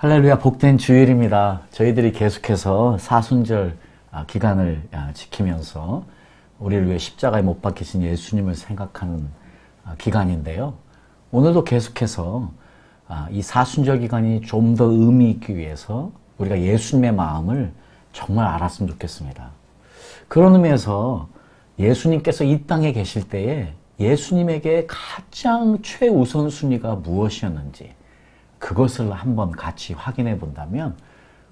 할렐루야, 복된 주일입니다. 저희들이 계속해서 사순절 기간을 지키면서 우리를 위해 십자가에 못 박히신 예수님을 생각하는 기간인데요. 오늘도 계속해서 이 사순절 기간이 좀 더 의미 있기 위해서 우리가 예수님의 마음을 정말 알았으면 좋겠습니다. 그런 의미에서 예수님께서 이 땅에 계실 때에 예수님에게 가장 최우선순위가 무엇이었는지 그것을 한번 같이 확인해 본다면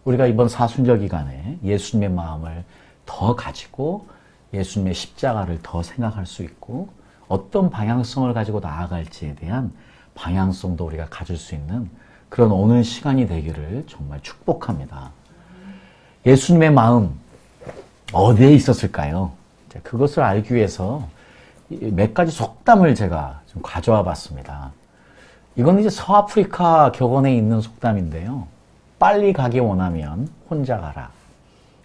우리가 이번 사순절 기간에 예수님의 마음을 더 가지고 예수님의 십자가를 더 생각할 수 있고 어떤 방향성을 가지고 나아갈지에 대한 방향성도 우리가 가질 수 있는 그런 오늘 시간이 되기를 정말 축복합니다. 예수님의 마음 어디에 있었을까요? 그것을 알기 위해서 몇 가지 속담을 제가 좀 가져와 봤습니다. 이건 이제 서아프리카 격언에 있는 속담인데요. 빨리 가기 원하면 혼자 가라.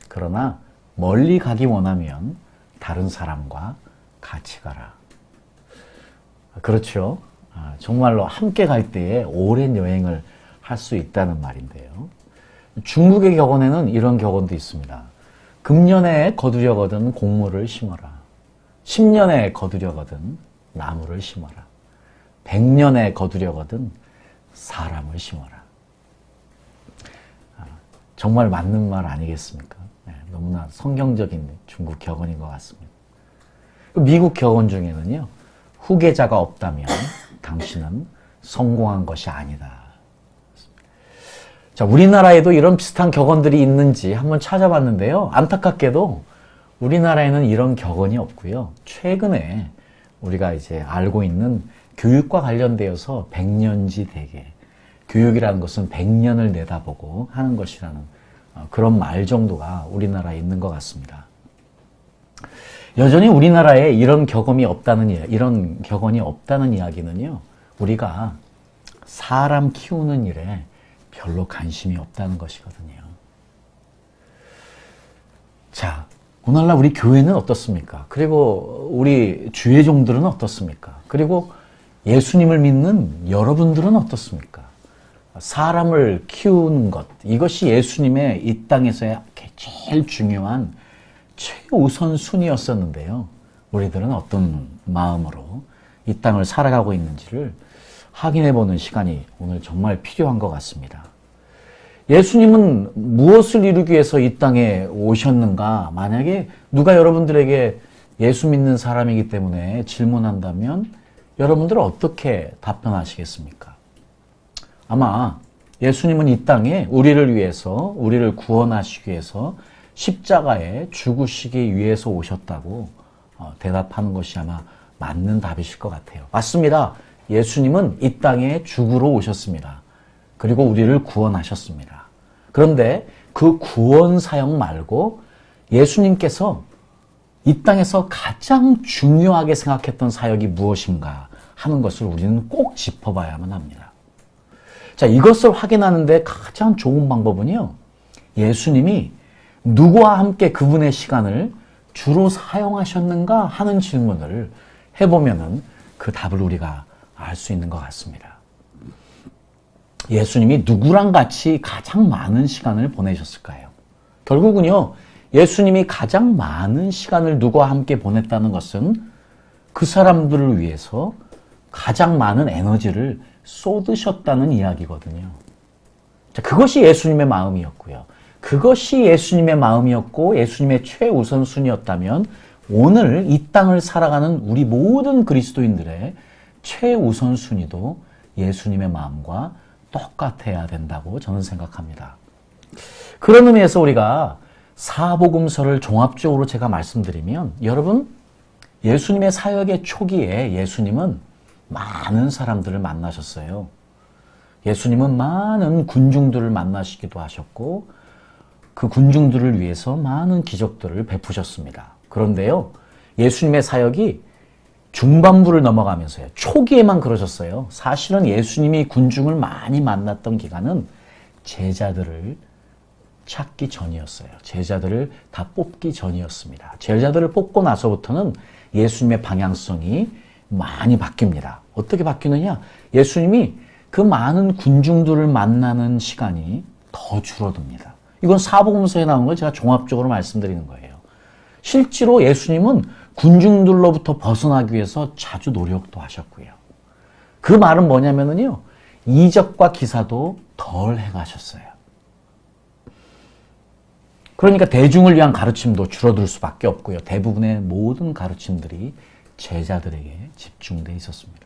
그러나 멀리 가기 원하면 다른 사람과 같이 가라. 그렇죠. 정말로 함께 갈 때에 오랜 여행을 할 수 있다는 말인데요. 중국의 격언에는 이런 격언도 있습니다. 금년에 거두려거든 곡물을 심어라. 10년에 거두려거든 나무를 심어라. 100년에 거두려거든 사람을 심어라. 정말 맞는 말 아니겠습니까? 너무나 성경적인 중국 격언인 것 같습니다. 미국 격언 중에는요. 후계자가 없다면 당신은 성공한 것이 아니다. 자, 우리나라에도 이런 비슷한 격언들이 있는지 한번 찾아봤는데요. 안타깝게도 우리나라에는 이런 격언이 없고요. 최근에 우리가 이제 알고 있는 교육과 관련되어서 백년지 대계, 교육이라는 것은 100년을 내다보고 하는 것이라는 그런 말 정도가 우리나라에 있는 것 같습니다. 여전히 우리나라에 이런 격언이 없다는 이야기는요, 우리가 사람 키우는 일에 별로 관심이 없다는 것이거든요. 자, 오늘날 우리 교회는 어떻습니까? 그리고 우리 주의 종들은 어떻습니까? 그리고 예수님을 믿는 여러분들은 어떻습니까? 사람을 키우는 것, 이것이 예수님의 이 땅에서의 제일 중요한 최우선 순위였었는데요. 우리들은 어떤 마음으로 이 땅을 살아가고 있는지를 확인해보는 시간이 오늘 정말 필요한 것 같습니다. 예수님은 무엇을 이루기 위해서 이 땅에 오셨는가? 만약에 누가 여러분들에게 예수 믿는 사람이기 때문에 질문한다면 여러분들은 어떻게 답변하시겠습니까? 아마 예수님은 이 땅에 우리를 위해서, 우리를 구원하시기 위해서 십자가에 죽으시기 위해서 오셨다고 대답하는 것이 아마 맞는 답이실 것 같아요. 맞습니다. 예수님은 이 땅에 죽으러 오셨습니다. 그리고 우리를 구원하셨습니다. 그런데 그 구원 사역 말고 예수님께서 이 땅에서 가장 중요하게 생각했던 사역이 무엇인가 하는 것을 우리는 꼭 짚어봐야만 합니다. 자, 이것을 확인하는데 가장 좋은 방법은요, 예수님이 누구와 함께 그분의 시간을 주로 사용하셨는가 하는 질문을 해보면은 그 답을 우리가 알 수 있는 것 같습니다. 예수님이 누구랑 같이 가장 많은 시간을 보내셨을까요? 결국은요, 예수님이 가장 많은 시간을 누구와 함께 보냈다는 것은 그 사람들을 위해서 가장 많은 에너지를 쏟으셨다는 이야기거든요. 자, 그것이 예수님의 마음이었고요. 그것이 예수님의 마음이었고 예수님의 최우선순위였다면 오늘 이 땅을 살아가는 우리 모든 그리스도인들의 최우선순위도 예수님의 마음과 똑같아야 된다고 저는 생각합니다. 그런 의미에서 우리가 사복음서를 종합적으로 제가 말씀드리면 여러분, 예수님의 사역의 초기에 예수님은 많은 사람들을 만나셨어요. 예수님은 많은 군중들을 만나시기도 하셨고 그 군중들을 위해서 많은 기적들을 베푸셨습니다. 그런데요, 예수님의 사역이 중반부를 넘어가면서요, 초기에만 그러셨어요. 사실은 예수님이 군중을 많이 만났던 기간은 제자들을 찾기 전이었어요. 제자들을 다 뽑기 전이었습니다. 제자들을 뽑고 나서부터는 예수님의 방향성이 많이 바뀝니다. 어떻게 바뀌느냐? 예수님이 그 많은 군중들을 만나는 시간이 더 줄어듭니다. 이건 사복음서에 나온 걸 제가 종합적으로 말씀드리는 거예요. 실제로 예수님은 군중들로부터 벗어나기 위해서 자주 노력도 하셨고요. 그 말은 뭐냐면요, 이적과 기사도 덜 행하셨어요. 그러니까 대중을 위한 가르침도 줄어들 수밖에 없고요. 대부분의 모든 가르침들이 제자들에게 집중되어 있었습니다.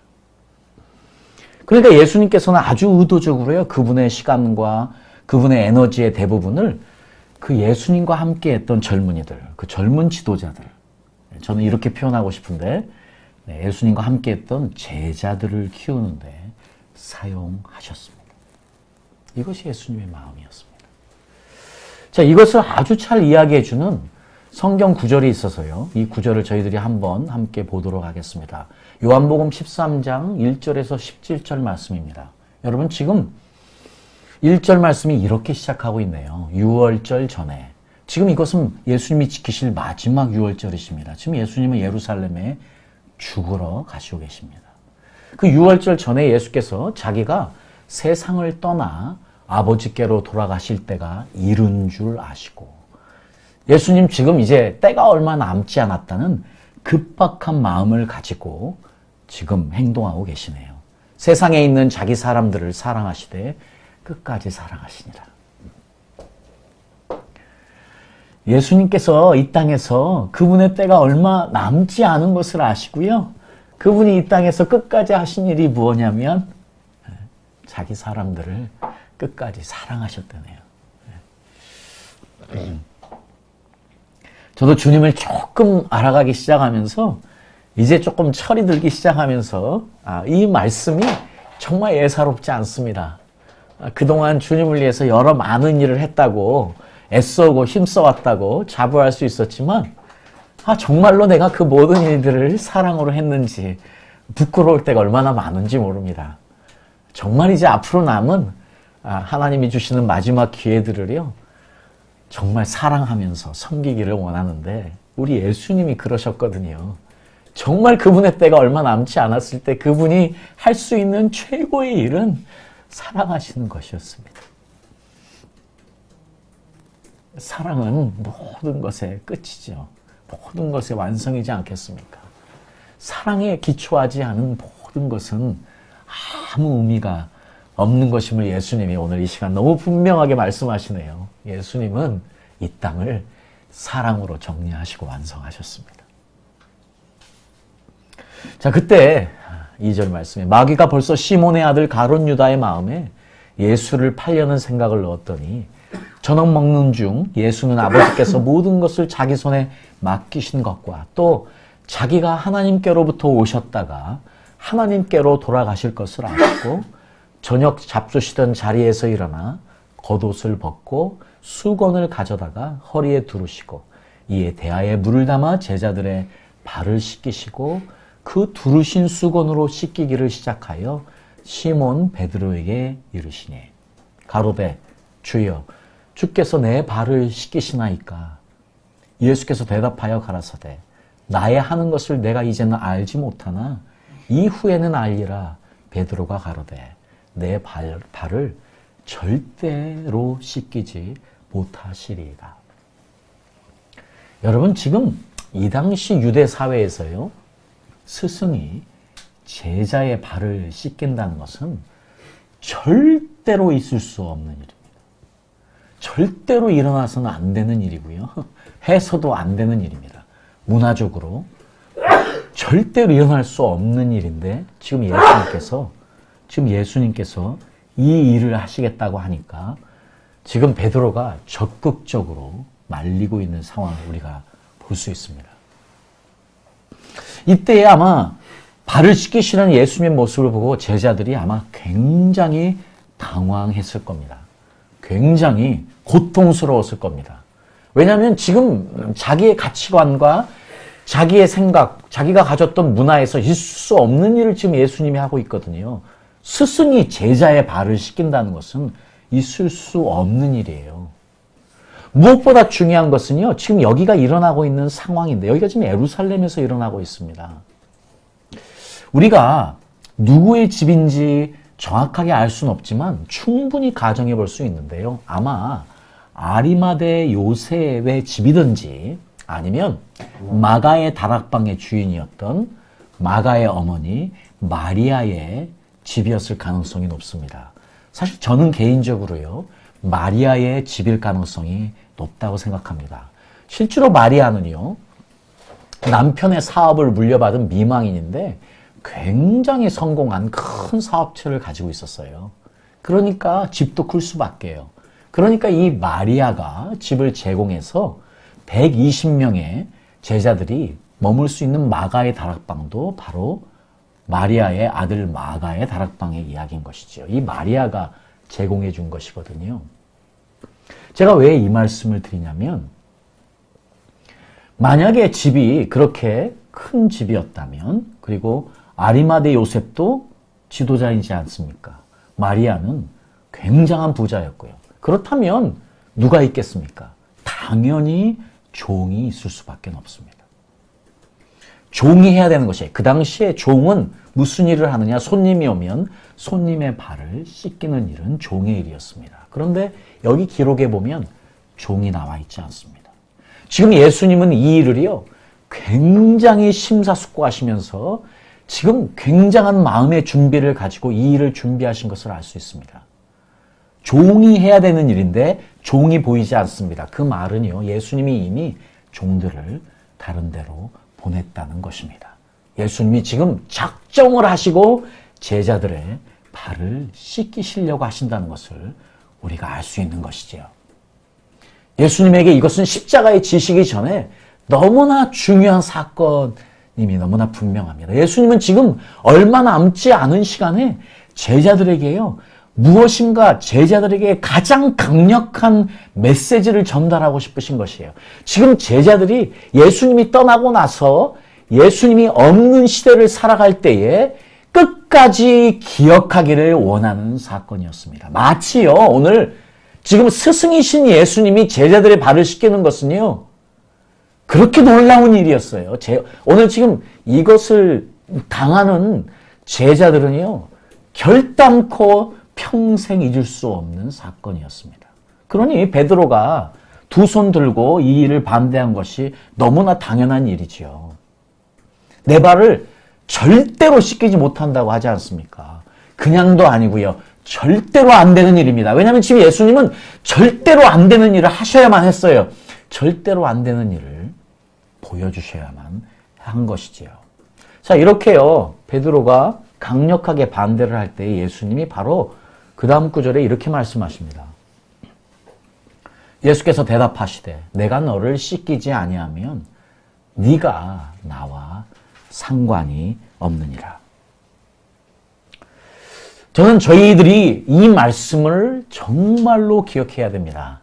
그러니까 예수님께서는 아주 의도적으로요, 그분의 시간과 그분의 에너지의 대부분을 그 예수님과 함께 했던 젊은이들, 그 젊은 지도자들, 저는 이렇게 표현하고 싶은데, 예수님과 함께 했던 제자들을 키우는데 사용하셨습니다. 이것이 예수님의 마음이었습니다. 자, 이것을 아주 잘 이야기해주는 성경 구절이 있어서요, 이 구절을 저희들이 한번 함께 보도록 하겠습니다. 요한복음 13장 1절에서 17절 말씀입니다. 여러분, 지금 1절 말씀이 이렇게 시작하고 있네요. 유월절 전에. 지금 이것은 예수님이 지키실 마지막 유월절이십니다. 지금 예수님은 예루살렘에 죽으러 가시고 계십니다. 그 유월절 전에 예수께서 자기가 세상을 떠나 아버지께로 돌아가실 때가 이른 줄 아시고, 예수님 지금 이제 때가 얼마 남지 않았다는 급박한 마음을 가지고 지금 행동하고 계시네요. 세상에 있는 자기 사람들을 사랑하시되 끝까지 사랑하시니라. 예수님께서 이 땅에서 그분의 때가 얼마 남지 않은 것을 아시고요, 그분이 이 땅에서 끝까지 하신 일이 무엇이냐면 자기 사람들을 끝까지 사랑하셨다네요. 저도 주님을 조금 알아가기 시작하면서, 이제 조금 철이 들기 시작하면서 이 말씀이 정말 예사롭지 않습니다. 그동안 주님을 위해서 여러 많은 일을 했다고, 애써오고 힘써왔다고 자부할 수 있었지만, 정말로 내가 그 모든 일들을 사랑으로 했는지 부끄러울 때가 얼마나 많은지 모릅니다. 정말 이제 앞으로 남은 하나님이 주시는 마지막 기회들을요, 정말 사랑하면서 섬기기를 원하는데, 우리 예수님이 그러셨거든요. 정말 그분의 때가 얼마 남지 않았을 때 그분이 할 수 있는 최고의 일은 사랑하시는 것이었습니다. 사랑은 모든 것의 끝이죠. 모든 것의 완성이지 않겠습니까? 사랑에 기초하지 않은 모든 것은 아무 의미가 없는 것임을 예수님이 오늘 이 시간 너무 분명하게 말씀하시네요. 예수님은 이 땅을 사랑으로 정리하시고 완성하셨습니다. 자, 그때 2절 말씀에 마귀가 벌써 시몬의 아들 가룟 유다의 마음에 예수를 팔려는 생각을 넣었더니, 저녁 먹는 중 예수는 아버지께서 모든 것을 자기 손에 맡기신 것과 또 자기가 하나님께로부터 오셨다가 하나님께로 돌아가실 것을 알았고, 저녁 잡수시던 자리에서 일어나 겉옷을 벗고 수건을 가져다가 허리에 두르시고 이에 대야에 물을 담아 제자들의 발을 씻기시고 그 두르신 수건으로 씻기기를 시작하여 시몬 베드로에게 이르시니, 가로되 주여 주께서 내 발을 씻기시나이까? 예수께서 대답하여 가라사대 나의 하는 것을 내가 이제는 알지 못하나 이후에는 알리라. 베드로가 가로되 내 발을 절대로 씻기지 못하시리이다. 여러분, 지금 이 당시 유대 사회에서요, 스승이 제자의 발을 씻긴다는 것은 절대로 있을 수 없는 일입니다. 절대로 일어나서는 안 되는 일이고요. 해서도 안 되는 일입니다. 문화적으로 절대로 일어날 수 없는 일인데, 지금 예수님께서 이 일을 하시겠다고 하니까 지금 베드로가 적극적으로 말리고 있는 상황을 우리가 볼 수 있습니다. 이때에 아마 발을 씻기시는 예수님의 모습을 보고 제자들이 아마 굉장히 당황했을 겁니다. 굉장히 고통스러웠을 겁니다. 왜냐하면 지금 자기의 가치관과 자기의 생각, 자기가 가졌던 문화에서 있을 수 없는 일을 지금 예수님이 하고 있거든요. 스승이 제자의 발을 씻긴다는 것은 있을 수 없는 일이에요. 무엇보다 중요한 것은요, 지금 여기가 일어나고 있는 상황인데, 여기가 지금 예루살렘에서 일어나고 있습니다. 우리가 누구의 집인지, 정확하게 알 수는 없지만 충분히 가정해 볼 수 있는데요. 아마 아리마대 요셉의 집이든지 아니면 마가의 다락방의 주인이었던 마가의 어머니 마리아의 집이었을 가능성이 높습니다. 사실 저는 개인적으로요, 마리아의 집일 가능성이 높다고 생각합니다. 실제로 마리아는요, 남편의 사업을 물려받은 미망인인데 굉장히 성공한 큰 사업체를 가지고 있었어요. 그러니까 집도 클 수밖에요. 그러니까 이 마리아가 집을 제공해서 120명의 제자들이 머물 수 있는 마가의 다락방도 바로 마리아의 아들 마가의 다락방의 이야기인 것이죠. 이 마리아가 제공해 준 것이거든요. 제가 왜 이 말씀을 드리냐면, 만약에 집이 그렇게 큰 집이었다면, 그리고 아리마대 요셉도 지도자이지 않습니까? 마리아는 굉장한 부자였고요. 그렇다면 누가 있겠습니까? 당연히 종이 있을 수밖에 없습니다. 종이 해야 되는 것이에요. 그 당시에 종은 무슨 일을 하느냐? 손님이 오면 손님의 발을 씻기는 일은 종의 일이었습니다. 그런데 여기 기록에 보면 종이 나와 있지 않습니다. 지금 예수님은 이 일을요, 굉장히 심사숙고하시면서 지금 굉장한 마음의 준비를 가지고 이 일을 준비하신 것을 알 수 있습니다. 종이 해야 되는 일인데 종이 보이지 않습니다. 그 말은요, 예수님이 이미 종들을 다른 데로 보냈다는 것입니다. 예수님이 지금 작정을 하시고 제자들의 발을 씻기시려고 하신다는 것을 우리가 알 수 있는 것이지요. 예수님에게 이것은 십자가에 지시기 전에 너무나 중요한 사건임이 너무나 분명합니다. 예수님은 지금 얼마 남지 않은 시간에 제자들에게요, 무엇인가 제자들에게 가장 강력한 메시지를 전달하고 싶으신 것이에요. 지금 제자들이 예수님이 떠나고 나서 예수님이 없는 시대를 살아갈 때에 끝까지 기억하기를 원하는 사건이었습니다. 마치요, 오늘 지금 스승이신 예수님이 제자들의 발을 씻기는 것은요, 그렇게 놀라운 일이었어요. 오늘 지금 이것을 당하는 제자들은요, 결단코 평생 잊을 수 없는 사건이었습니다. 그러니 베드로가 두 손 들고 이 일을 반대한 것이 너무나 당연한 일이지요. 내 발을 절대로 씻기지 못한다고 하지 않습니까? 그냥도 아니고요, 절대로 안 되는 일입니다. 왜냐하면 지금 예수님은 절대로 안 되는 일을 하셔야만 했어요. 절대로 안 되는 일을 보여주셔야만 한 것이지요. 자, 이렇게요, 베드로가 강력하게 반대를 할 때 예수님이 바로 그 다음 구절에 이렇게 말씀하십니다. 예수께서 대답하시되 내가 너를 씻기지 아니하면 네가 나와 상관이 없느니라. 저는 저희들이 이 말씀을 정말로 기억해야 됩니다.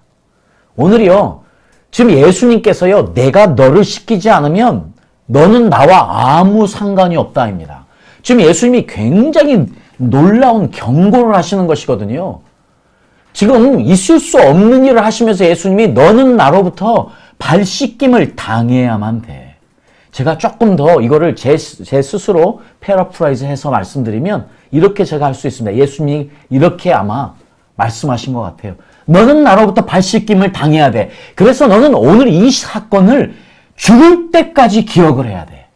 오늘이요, 지금 예수님께서요, 내가 너를 씻기지 않으면 너는 나와 아무 상관이 없다입니다. 지금 예수님이 굉장히 놀라운 경고를 하시는 것이거든요. 지금 있을 수 없는 일을 하시면서 예수님이 너는 나로부터 발 씻김을 당해야만 돼. 제가 조금 더 이거를 제 스스로 패러프라이즈 해서 말씀드리면 이렇게 제가 할 수 있습니다. 예수님이 이렇게 아마 말씀하신 것 같아요. 너는 나로부터 발 씻김을 당해야 돼. 그래서 너는 오늘 이 사건을 죽을 때까지 기억을 해야 돼.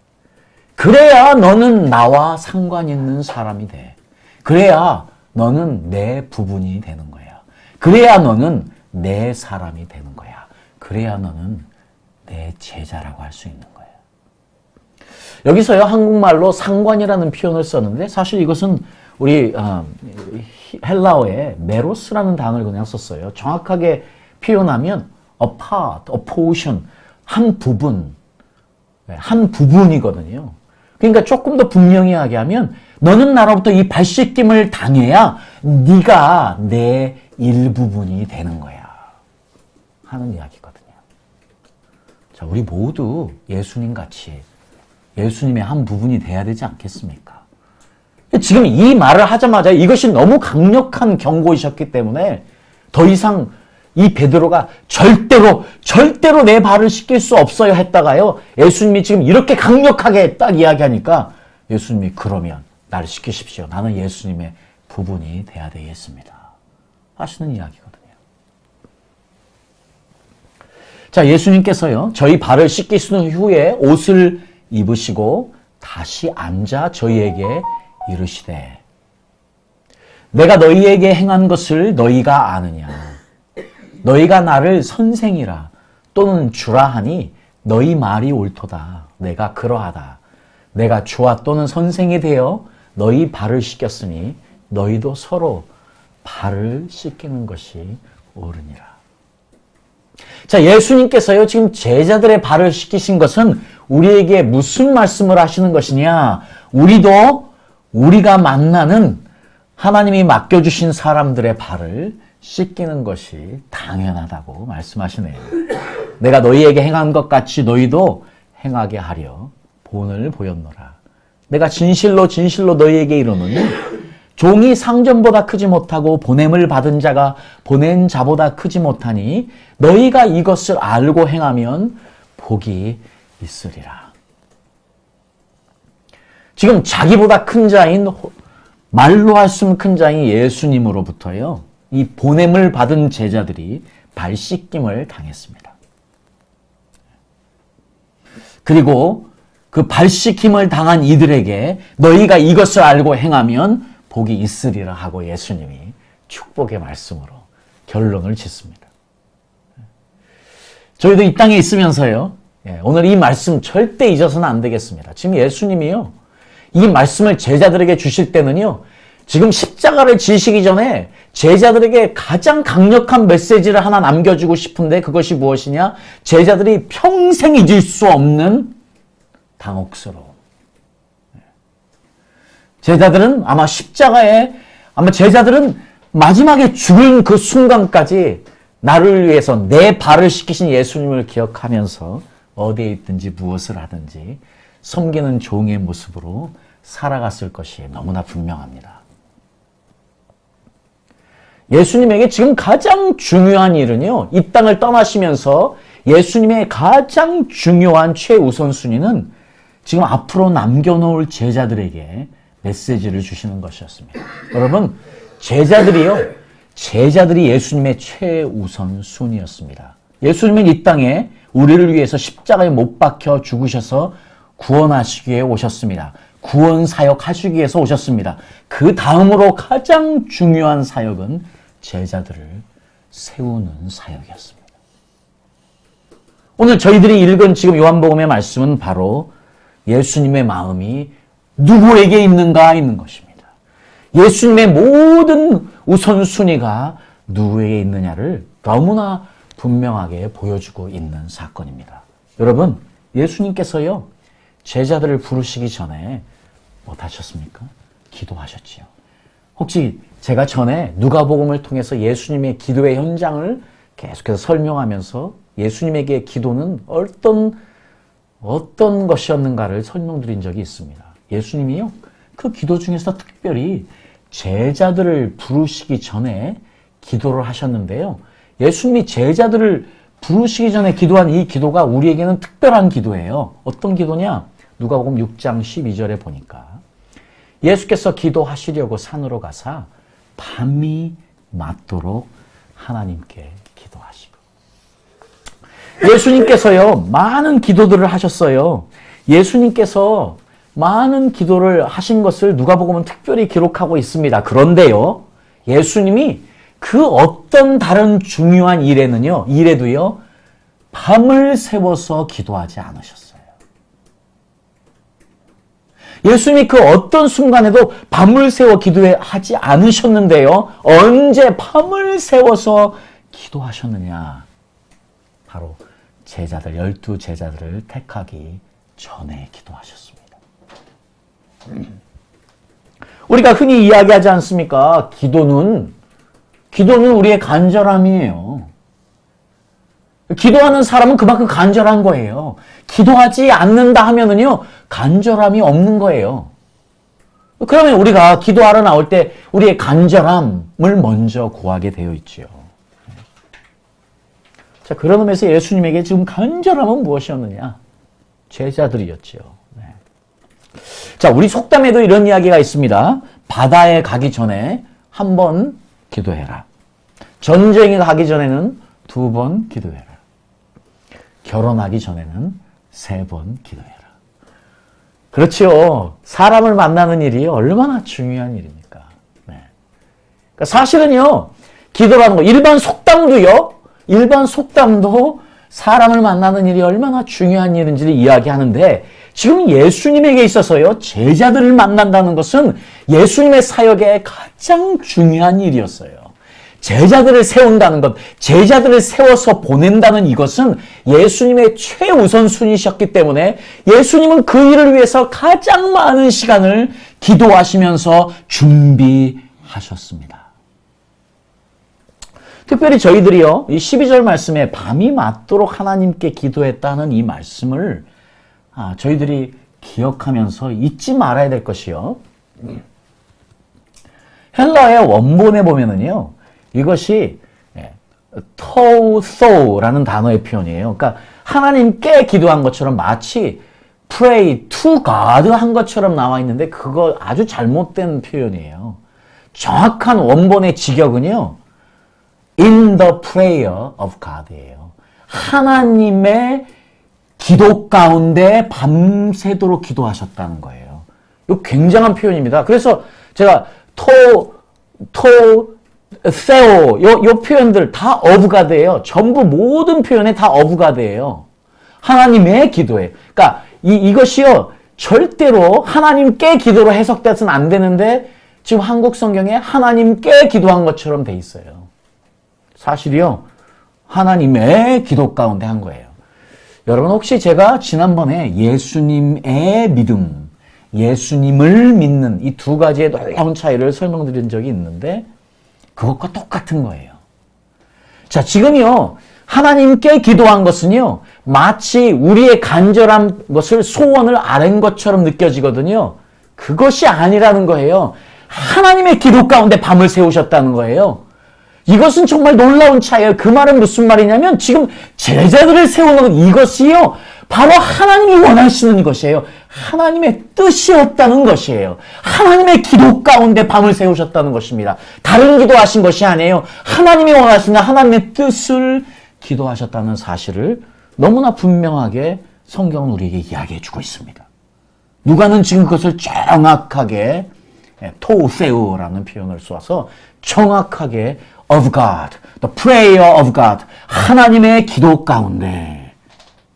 그래야 너는 나와 상관 있는 사람이 돼. 그래야 너는 내 부분이 되는 거야. 그래야 너는 내 사람이 되는 거야. 그래야 너는 내 제자라고 할 수 있는 거야. 여기서요, 한국말로 상관이라는 표현을 썼는데 사실 이것은 우리 헬라어에 메로스라는 단어를 그냥 썼어요. 정확하게 표현하면 a part, a portion, 한 부분, 한 부분이거든요. 그러니까 조금 더 분명히 하게 하면 너는 나로부터 이 발씻김을 당해야 네가 내 일부분이 되는 거야 하는 이야기거든요. 자, 우리 모두 예수님 같이 예수님의 한 부분이 돼야 되지 않겠습니까? 지금 이 말을 하자마자 이것이 너무 강력한 경고이셨기 때문에 더 이상 이 베드로가 절대로 내 발을 씻길 수 없어요 했다가요, 예수님이 지금 이렇게 강력하게 딱 이야기하니까 예수님이 그러면 나를 씻기십시오. 나는 예수님의 부분이 돼야 되겠습니다. 하시는 이야기거든요. 자, 예수님께서요, 저희 발을 씻기신 후에 옷을 입으시고 다시 앉아 저희에게 이르시되, 내가 너희에게 행한 것을 너희가 아느냐? 너희가 나를 선생이라 또는 주라 하니 너희 말이 옳도다. 내가 그러하다. 내가 주와 또는 선생이 되어 너희 발을 씻겼으니 너희도 서로 발을 씻기는 것이 옳으니라. 자, 예수님께서요, 지금 제자들의 발을 씻기신 것은 우리에게 무슨 말씀을 하시는 것이냐? 우리도 우리가 만나는 하나님이 맡겨주신 사람들의 발을 씻기는 것이 당연하다고 말씀하시네요. 내가 너희에게 행한 것 같이 너희도 행하게 하려 본을 보였노라. 내가 진실로 진실로 너희에게 이르노니 종이 상전보다 크지 못하고 보냄을 받은 자가 보낸 자보다 크지 못하니 너희가 이것을 알고 행하면 복이 있으리라. 지금 자기보다 큰 자인, 말로 할 수 없는 큰 자인 예수님으로부터요, 이 보냄을 받은 제자들이 발 씻김을 당했습니다. 그리고 그 발 씻김을 당한 이들에게 너희가 이것을 알고 행하면 복이 있으리라 하고 예수님이 축복의 말씀으로 결론을 짓습니다. 저희도 이 땅에 있으면서요, 오늘 이 말씀 절대 잊어서는 안 되겠습니다. 지금 예수님이요, 이 말씀을 제자들에게 주실 때는요, 지금 십자가를 지시기 전에 제자들에게 가장 강력한 메시지를 하나 남겨주고 싶은데, 그것이 무엇이냐? 제자들이 평생 잊을 수 없는 당혹스러움. 제자들은 아마 제자들은 마지막에 죽은 그 순간까지 나를 위해서 내 발을 씻기신 예수님을 기억하면서 어디에 있든지 무엇을 하든지 섬기는 종의 모습으로 살아갔을 것이 너무나 분명합니다. 예수님에게 지금 가장 중요한 일은요, 이 땅을 떠나시면서 예수님의 가장 중요한 최우선순위는 지금 앞으로 남겨놓을 제자들에게 메시지를 주시는 것이었습니다. 여러분, 제자들이 예수님의 최우선순위였습니다. 예수님은 이 땅에 우리를 위해서 십자가에 못 박혀 죽으셔서 구원하시기 위해 오셨습니다. 구원 사역 하시기 위해서 오셨습니다. 그 다음으로 가장 중요한 사역은 제자들을 세우는 사역이었습니다. 오늘 저희들이 읽은 지금 요한복음의 말씀은 바로 예수님의 마음이 누구에게 있는가 있는 것입니다. 예수님의 모든 우선순위가 누구에게 있느냐를 너무나 분명하게 보여주고 있는 사건입니다. 여러분, 예수님께서요, 제자들을 부르시기 전에 뭐 하셨습니까? 기도하셨지요. 혹시 제가 전에 누가복음을 통해서 예수님의 기도의 현장을 계속해서 설명하면서 예수님에게 기도는 어떤 것이었는가를 설명드린 적이 있습니다. 예수님이요, 그 기도 중에서 특별히 제자들을 부르시기 전에 기도를 하셨는데요. 예수님이 제자들을 부르시기 전에 기도한 이 기도가 우리에게는 특별한 기도예요. 어떤 기도냐? 누가복음 6장 12절에 보니까 예수께서 기도하시려고 산으로 가사 밤이 맞도록 하나님께 기도하시고, 예수님께서요, 많은 기도들을 하셨어요. 예수님께서 많은 기도를 하신 것을 누가복음은 특별히 기록하고 있습니다. 그런데요, 예수님이 그 어떤 다른 중요한 일에도요, 밤을 새워서 기도하지 않으셨어요. 예수님이 그 어떤 순간에도 밤을 새워 기도하지 않으셨는데요, 언제 밤을 새워서 기도하셨느냐? 바로 제자들, 12제자들을 택하기 전에 기도하셨습니다. 우리가 흔히 이야기하지 않습니까? 기도는 우리의 간절함이에요. 기도하는 사람은 그만큼 간절한 거예요. 기도하지 않는다 하면은요, 간절함이 없는 거예요. 그러면 우리가 기도하러 나올 때 우리의 간절함을 먼저 구하게 되어 있죠. 자, 그런 의미에서 예수님에게 지금 간절함은 무엇이었느냐? 제자들이었죠. 네. 자, 우리 속담에도 이런 이야기가 있습니다. 바다에 가기 전에 한 번 기도해라. 전쟁에 가기 전에는 2번 기도해라. 결혼하기 전에는 3번 기도해라. 그렇지요. 사람을 만나는 일이 얼마나 중요한 일입니까? 네. 그러니까 사실은요, 기도라는 거, 일반 속담도 사람을 만나는 일이 얼마나 중요한 일인지를 이야기하는데, 지금 예수님에게 있어서요, 제자들을 만난다는 것은 예수님의 사역에 가장 중요한 일이었어요. 제자들을 세운다는 것, 제자들을 세워서 보낸다는 이것은 예수님의 최우선순위셨기 때문에 예수님은 그 일을 위해서 가장 많은 시간을 기도하시면서 준비하셨습니다. 특별히 저희들이요, 이 12절 말씀에 밤이 맞도록 하나님께 기도했다는 이 말씀을 저희들이 기억하면서 잊지 말아야 될 것이요. 헬라어의 원본에 보면은요, 이것이 토소라는 단어의 표현이에요. 그러니까 하나님께 기도한 것처럼 마치 pray to God 한 것처럼 나와 있는데 그거 아주 잘못된 표현이에요. 정확한 원본의 직역은요, in the prayer of God이에요. 하나님의 기도 가운데 밤새도록 기도하셨다는 거예요. 이거 굉장한 표현입니다. 그래서 제가 세오, 요 표현들 다 of God예요. 전부 모든 표현에 다 of God예요. 하나님의 기도에. 그러니까 이것이요, 절대로 하나님께 기도로 해석돼서는 안 되는데 지금 한국 성경에 하나님께 기도한 것처럼 돼 있어요. 사실이요, 하나님의 기도 가운데 한 거예요. 여러분, 혹시 제가 지난번에 예수님의 믿음, 예수님을 믿는 이 2가지의 놀라운 차이를 설명드린 적이 있는데 그것과 똑같은 거예요. 자, 지금요, 하나님께 기도한 것은요, 마치 우리의 간절한 것을 소원을 아는 것처럼 느껴지거든요. 그것이 아니라는 거예요. 하나님의 기도 가운데 밤을 새우셨다는 거예요. 이것은 정말 놀라운 차이예요. 그 말은 무슨 말이냐면 지금 제자들을 세우는 이것이요, 바로 하나님이 원하시는 것이에요. 하나님의 뜻이었다는 것이에요. 하나님의 기도 가운데 밤을 새우셨다는 것입니다. 다른 기도하신 것이 아니에요. 하나님이 원하시는 하나님의 뜻을 기도하셨다는 사실을 너무나 분명하게 성경은 우리에게 이야기해 주고 있습니다. 누가는 지금 그것을 정확하게 토세우라는 표현을 써서 정확하게 of God, the prayer of God, 하나님의 기도 가운데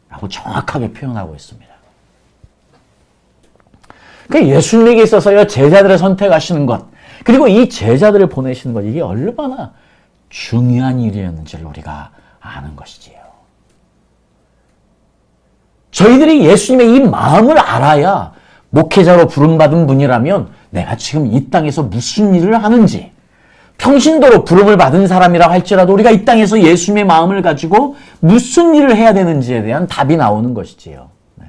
라고 정확하게 표현하고 있습니다. 그러니까 예수님에게 있어서요, 제자들을 선택하시는 것, 그리고 이 제자들을 보내시는 것, 이게 얼마나 중요한 일이었는지를 우리가 아는 것이지요. 저희들이 예수님의 이 마음을 알아야 목회자로 부름받은 분이라면 내가 지금 이 땅에서 무슨 일을 하는지, 평신도로 부름을 받은 사람이라 할지라도 우리가 이 땅에서 예수님의 마음을 가지고 무슨 일을 해야 되는지에 대한 답이 나오는 것이지요. 네.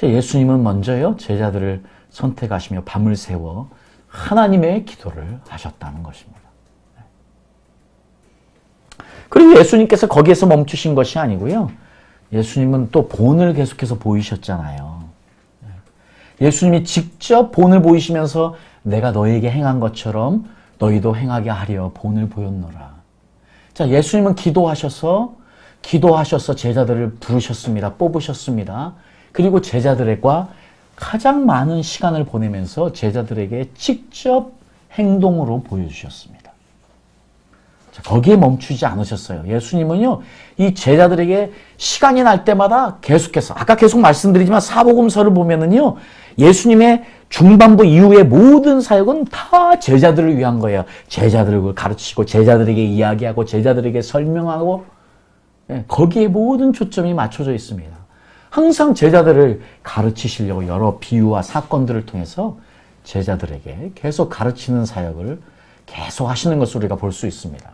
예수님은 먼저요, 제자들을 선택하시며 밤을 새워 하나님의 기도를 하셨다는 것입니다. 네. 그리고 예수님께서 거기에서 멈추신 것이 아니고요, 예수님은 또 본을 계속해서 보이셨잖아요. 네. 예수님이 직접 본을 보이시면서 내가 너에게 행한 것처럼 너희도 행하게 하려 본을 보였노라. 자, 예수님은 기도하셔서 제자들을 부르셨습니다. 뽑으셨습니다. 그리고 제자들과 가장 많은 시간을 보내면서 제자들에게 직접 행동으로 보여주셨습니다. 자, 거기에 멈추지 않으셨어요. 예수님은요, 이 제자들에게 시간이 날 때마다 계속해서, 아까 계속 말씀드리지만 사복음서를 보면은요, 예수님의 중반부 이후의 모든 사역은 다 제자들을 위한 거예요. 제자들을 가르치고, 제자들에게 이야기하고, 제자들에게 설명하고, 거기에 모든 초점이 맞춰져 있습니다. 항상 제자들을 가르치시려고 여러 비유와 사건들을 통해서 제자들에게 계속 가르치는 사역을 계속 하시는 것을 우리가 볼 수 있습니다.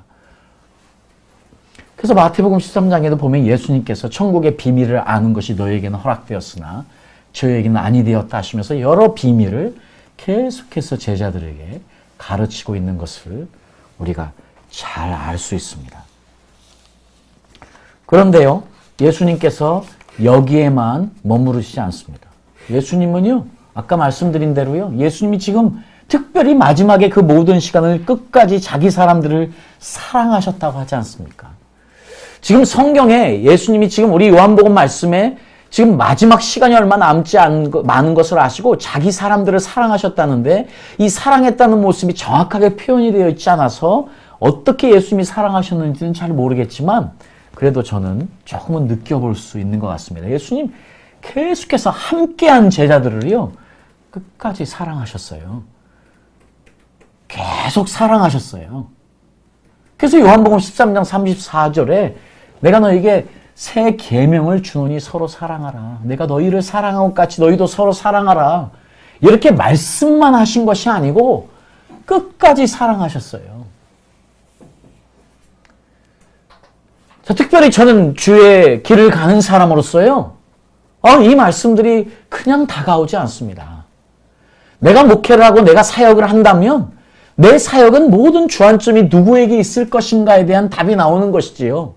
그래서 마태복음 13장에도 보면 예수님께서 천국의 비밀을 아는 것이 너에게는 허락되었으나 저에게는 아니 되었다 하시면서 여러 비밀을 계속해서 제자들에게 가르치고 있는 것을 우리가 잘 알 수 있습니다. 그런데요, 예수님께서 여기에만 머무르시지 않습니다. 예수님은요, 아까 말씀드린 대로요, 예수님이 지금 특별히 마지막에 그 모든 시간을 끝까지 자기 사람들을 사랑하셨다고 하지 않습니까? 지금 성경에 예수님이 지금 우리 요한복음 말씀에 지금 마지막 시간이 얼마 남지 많은 것을 아시고 자기 사람들을 사랑하셨다는데 이 사랑했다는 모습이 정확하게 표현이 되어 있지 않아서 어떻게 예수님이 사랑하셨는지는 잘 모르겠지만 그래도 저는 조금은 느껴볼 수 있는 것 같습니다. 예수님 계속해서 함께한 제자들을요 끝까지 사랑하셨어요. 계속 사랑하셨어요. 그래서 요한복음 13장 34절에 내가 너에게 새 계명을 주노니 서로 사랑하라. 내가 너희를 사랑한 것 같이 너희도 서로 사랑하라. 이렇게 말씀만 하신 것이 아니고 끝까지 사랑하셨어요. 자, 특별히 저는 주의 길을 가는 사람으로서요. 이 말씀들이 그냥 다가오지 않습니다. 내가 목회를 하고 내가 사역을 한다면 내 사역은 모든 주안점이 누구에게 있을 것인가에 대한 답이 나오는 것이지요.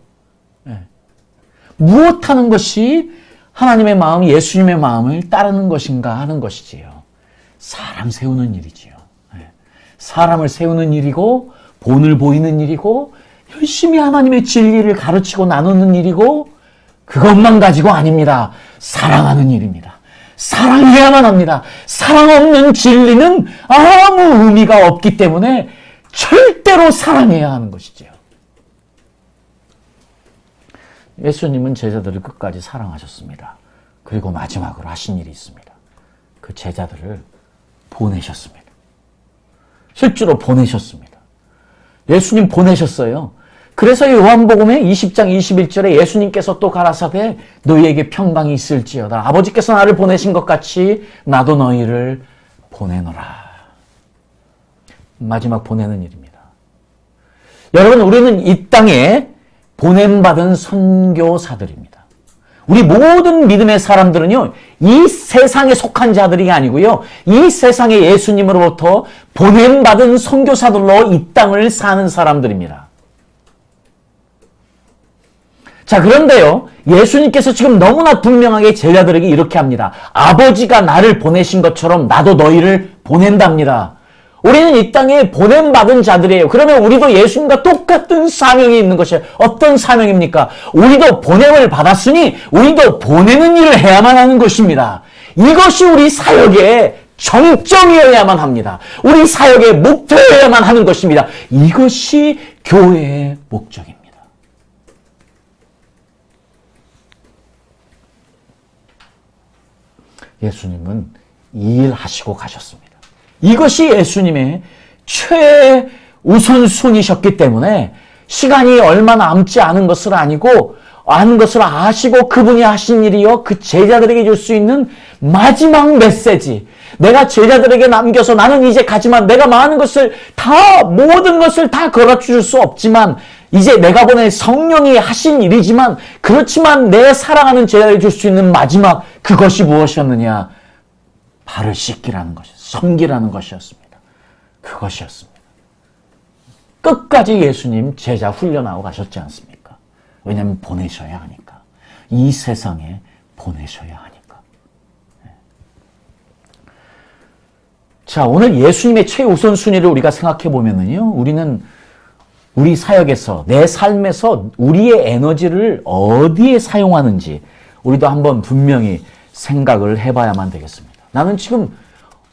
무엇하는 것이 하나님의 마음, 예수님의 마음을 따르는 것인가 하는 것이지요. 사람 세우는 일이지요. 사람을 세우는 일이고 본을 보이는 일이고 열심히 하나님의 진리를 가르치고 나누는 일이고 그것만 가지고 아닙니다. 사랑하는 일입니다. 사랑해야만 합니다. 사랑 없는 진리는 아무 의미가 없기 때문에 절대로 사랑해야 하는 것이지요. 예수님은 제자들을 끝까지 사랑하셨습니다. 그리고 마지막으로 하신 일이 있습니다. 그 제자들을 보내셨습니다. 실제로 보내셨습니다. 예수님 보내셨어요. 그래서 요한복음의 20장 21절에 예수님께서 또 가라사대 너희에게 평강이 있을지어다. 아버지께서 나를 보내신 것 같이 나도 너희를 보내노라. 마지막 보내는 일입니다. 여러분, 우리는 이 땅에 보냄받은 선교사들입니다. 우리 모든 믿음의 사람들은요, 이 세상에 속한 자들이 아니고요, 이 세상에 예수님으로부터 보냄받은 선교사들로 이 땅을 사는 사람들입니다. 자, 그런데요, 예수님께서 지금 너무나 분명하게 제자들에게 이렇게 합니다. 아버지가 나를 보내신 것처럼 나도 너희를 보낸답니다. 우리는 이 땅에 보냄받은 자들이에요. 그러면 우리도 예수님과 똑같은 사명이 있는 것이에요. 어떤 사명입니까? 우리도 보냄을 받았으니 우리도 보내는 일을 해야만 하는 것입니다. 이것이 우리 사역의 정점이어야만 합니다. 우리 사역의 목표여야만 하는 것입니다. 이것이 교회의 목적입니다. 예수님은 이 일 하시고 가셨습니다. 이것이 예수님의 최우선순위셨기 때문에 시간이 얼마 남지 않은 것을 아는 것을 아시고 그분이 하신 일이요, 그 제자들에게 줄 수 있는 마지막 메시지. 내가 제자들에게 남겨서 나는 이제 가지만 내가 모든 것을 다 걸어줄 수 없지만 이제 내가 보낸 성령이 하신 일이지만 그렇지만 내 사랑하는 제자들에게 줄 수 있는 마지막 그것이 무엇이었느냐? 발을 씻기라는 것이, 섬기라는 것이었습니다. 그것이었습니다. 끝까지 예수님 제자 훈련하고 가셨지 않습니까? 왜냐하면 보내셔야 하니까. 이 세상에 보내셔야 하니까. 자, 오늘 예수님의 최우선순위를 우리가 생각해 보면은요, 우리는 우리 사역에서, 내 삶에서 우리의 에너지를 어디에 사용하는지 우리도 한번 분명히 생각을 해봐야만 되겠습니다. 나는 지금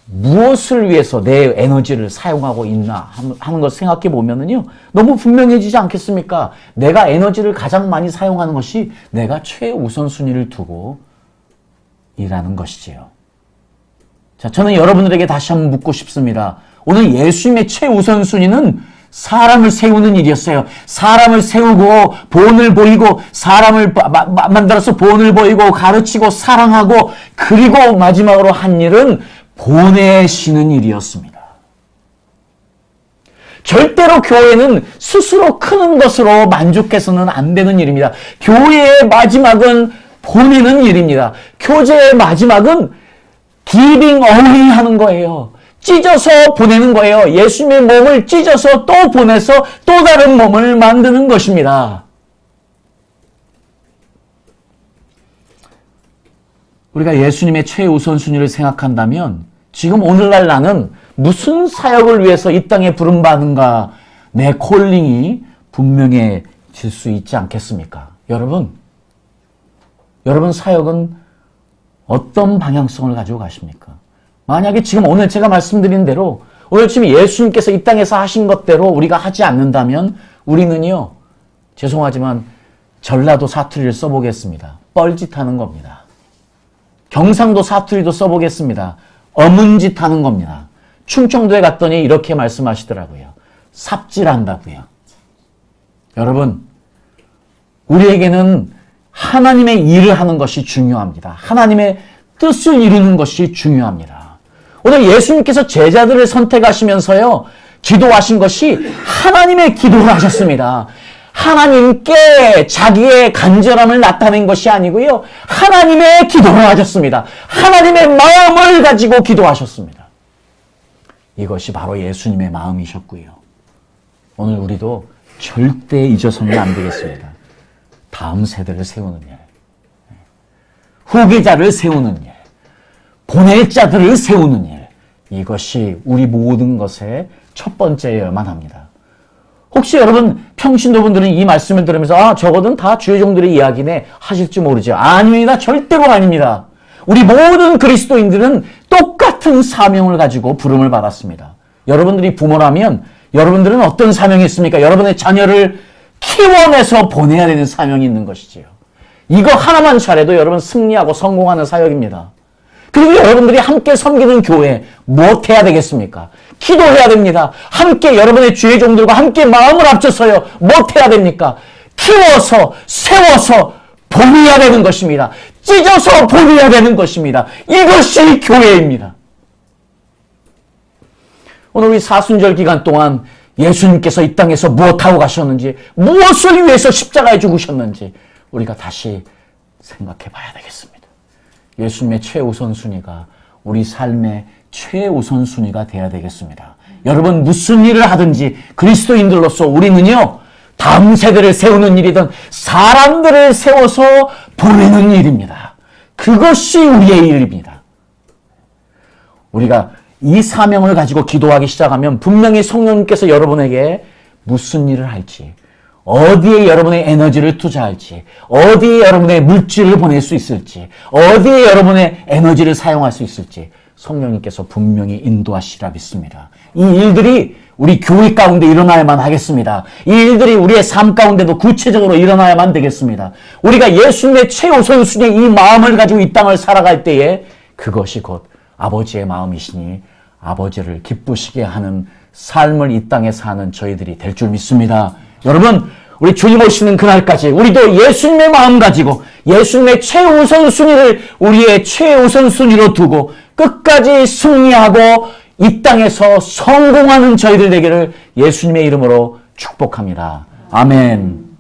무엇을 위해서 내 에너지를 사용하고 있나 하는 것을 생각해 보면은요, 너무 분명해지지 않겠습니까? 내가 에너지를 가장 많이 사용하는 것이 내가 최우선순위를 두고 일하는 것이지요. 자, 저는 여러분들에게 다시 한번 묻고 싶습니다. 오늘 예수님의 최우선순위는 사람을 세우는 일이었어요. 사람을 세우고 본을 보이고 사람을 만들어서 본을 보이고 가르치고 사랑하고 그리고 마지막으로 한 일은 보내시는 일이었습니다. 절대로 교회는 스스로 크는 것으로 만족해서는 안 되는 일입니다. 교회의 마지막은 보내는 일입니다. 교제의 마지막은 giving away 하는 거예요. 찢어서 보내는 거예요. 예수님의 몸을 찢어서 또 보내서 또 다른 몸을 만드는 것입니다. 우리가 예수님의 최우선순위를 생각한다면 지금 오늘날 나는 무슨 사역을 위해서 이 땅에 부름받은가, 내 콜링이 분명해질 수 있지 않겠습니까? 여러분 사역은 어떤 방향성을 가지고 가십니까? 만약에 지금 오늘 제가 말씀드린 대로, 오늘 지금 예수님께서 이 땅에서 하신 것대로 우리가 하지 않는다면 우리는요, 죄송하지만 전라도 사투리를 써보겠습니다. 뻘짓하는 겁니다. 경상도 사투리도 써보겠습니다. 어문짓하는 겁니다. 충청도에 갔더니 이렇게 말씀하시더라고요. 삽질한다고요. 여러분, 우리에게는 하나님의 일을 하는 것이 중요합니다. 하나님의 뜻을 이루는 것이 중요합니다. 오늘 예수님께서 제자들을 선택하시면서요, 기도하신 것이 하나님의 기도를 하셨습니다. 하나님께 자기의 간절함을 나타낸 것이 아니고요, 하나님의 기도를 하셨습니다. 하나님의 마음을 가지고 기도하셨습니다. 이것이 바로 예수님의 마음이셨고요. 오늘 우리도 절대 잊어서는 안 되겠습니다. 다음 세대를 세우는 일, 후계자를 세우는 일, 보낼 자들을 세우는 일, 이것이 우리 모든 것의 첫 번째여야만 합니다. 혹시 여러분 평신도분들은 이 말씀을 들으면서 저거는 다 주의 종들의 이야기네 하실지 모르죠. 아닙니다. 절대로 아닙니다. 우리 모든 그리스도인들은 똑같은 사명을 가지고 부름을 받았습니다. 여러분들이 부모라면 여러분들은 어떤 사명이 있습니까? 여러분의 자녀를 키워내서 보내야 되는 사명이 있는 것이지요. 이거 하나만 잘해도 여러분 승리하고 성공하는 사역입니다. 그리고 여러분들이 함께 섬기는 교회 무엇해야 되겠습니까? 기도해야 됩니다. 함께 여러분의 주의 종들과 함께 마음을 합쳐서요. 무엇해야 됩니까? 키워서 세워서 보내야 되는 것입니다. 찢어서 보내야 되는 것입니다. 이것이 교회입니다. 오늘 우리 사순절 기간 동안 예수님께서 이 땅에서 무엇하고 가셨는지, 무엇을 위해서 십자가에 죽으셨는지 우리가 다시 생각해 봐야 되겠습니다. 예수님의 최우선순위가 우리 삶의 최우선순위가 돼야 되겠습니다. 여러분 무슨 일을 하든지 그리스도인들로서 우리는요, 다음 세대를 세우는 일이든 사람들을 세워서 보내는 일입니다. 그것이 우리의 일입니다. 우리가 이 사명을 가지고 기도하기 시작하면 분명히 성령님께서 여러분에게 무슨 일을 할지, 어디에 여러분의 에너지를 투자할지, 어디에 여러분의 물질을 보낼 수 있을지, 어디에 여러분의 에너지를 사용할 수 있을지 성령님께서 분명히 인도하시리라 믿습니다. 이 일들이 우리 교회 가운데 일어나야만 하겠습니다. 이 일들이 우리의 삶 가운데도 구체적으로 일어나야만 되겠습니다. 우리가 예수님의 최우선순위의 이 마음을 가지고 이 땅을 살아갈 때에 그것이 곧 아버지의 마음이시니 아버지를 기쁘시게 하는 삶을 이 땅에 사는 저희들이 될 줄 믿습니다. 여러분, 우리 주님 오시는 그날까지 우리도 예수님의 마음 가지고 예수님의 최우선순위를 우리의 최우선순위로 두고 끝까지 승리하고 이 땅에서 성공하는 저희들 되기를 예수님의 이름으로 축복합니다. 아멘.